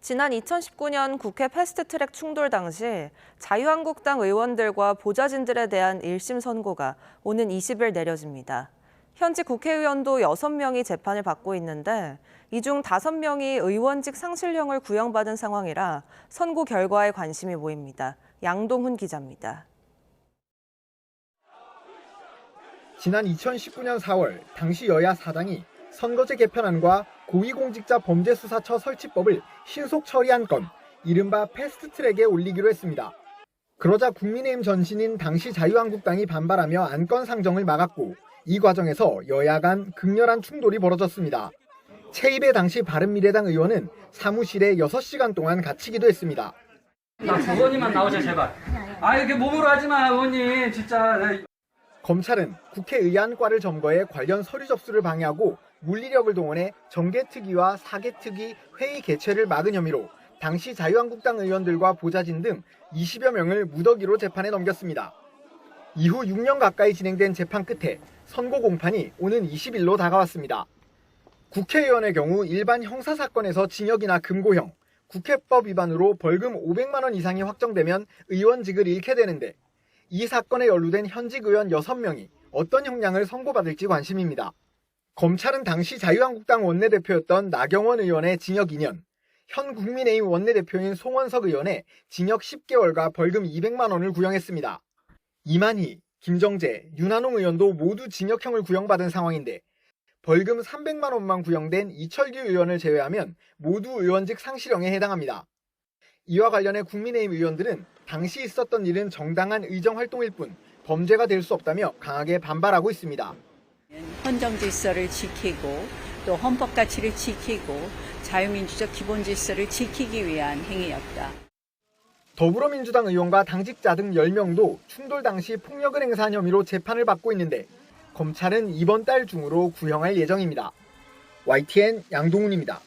지난 2019년 국회 패스트트랙 충돌 당시 자유한국당 의원들과 보좌진들에 대한 1심 선고가 오는 20일 내려집니다. 현직 국회의원도 6명이 재판을 받고 있는데 이 중 5명이 의원직 상실형을 구형받은 상황이라 선고 결과에 관심이 모입니다. 양동훈 기자입니다. 지난 2019년 4월 당시 여야 4당이 선거제 개편안과 고위공직자범죄수사처 설치법을 신속 처리한 건 이른바 패스트트랙에 올리기로 했습니다. 그러자 국민의힘 전신인 당시 자유한국당이 반발하며 안건 상정을 막았고 이 과정에서 여야 간 극렬한 충돌이 벌어졌습니다. 최입의 당시 바른미래당 의원은 사무실에 6시간 동안 갇히기도 했습니다. 의원님만 나오자 제발. 이게 몸으로 하지 마 의원님 진짜. 검찰은 국회의안과를 점거해 관련 서류 접수를 방해하고 물리력을 동원해 정개특위와 사개특위 회의 개최를 막은 혐의로 당시 자유한국당 의원들과 보좌진 등 20여 명을 무더기로 재판에 넘겼습니다. 이후 6년 가까이 진행된 재판 끝에 선고 공판이 오는 20일로 다가왔습니다. 국회의원의 경우 일반 형사사건에서 징역이나 금고형, 국회법 위반으로 벌금 500만 원 이상이 확정되면 의원직을 잃게 되는데 이 사건에 연루된 현직 의원 6명이 어떤 형량을 선고받을지 관심입니다. 검찰은 당시 자유한국당 원내대표였던 나경원 의원의 징역 2년, 현 국민의힘 원내대표인 송원석 의원의 징역 10개월과 벌금 200만 원을 구형했습니다. 이만희, 김정재, 윤한홍 의원도 모두 징역형을 구형받은 상황인데 벌금 300만 원만 구형된 이철규 의원을 제외하면 모두 의원직 상실형에 해당합니다. 이와 관련해 국민의힘 의원들은 당시 있었던 일은 정당한 의정활동일 뿐 범죄가 될 수 없다며 강하게 반발하고 있습니다. 헌정 질서를 지키고 또 헌법 가치를 지키고 자유민주적 기본 질서를 지키기 위한 행위였다. 더불어민주당 의원과 당직자 등 10명도 충돌 당시 폭력을 행사한 혐의로 재판을 받고 있는데 검찰은 이번 달 중으로 구형할 예정입니다. YTN 양동훈입니다.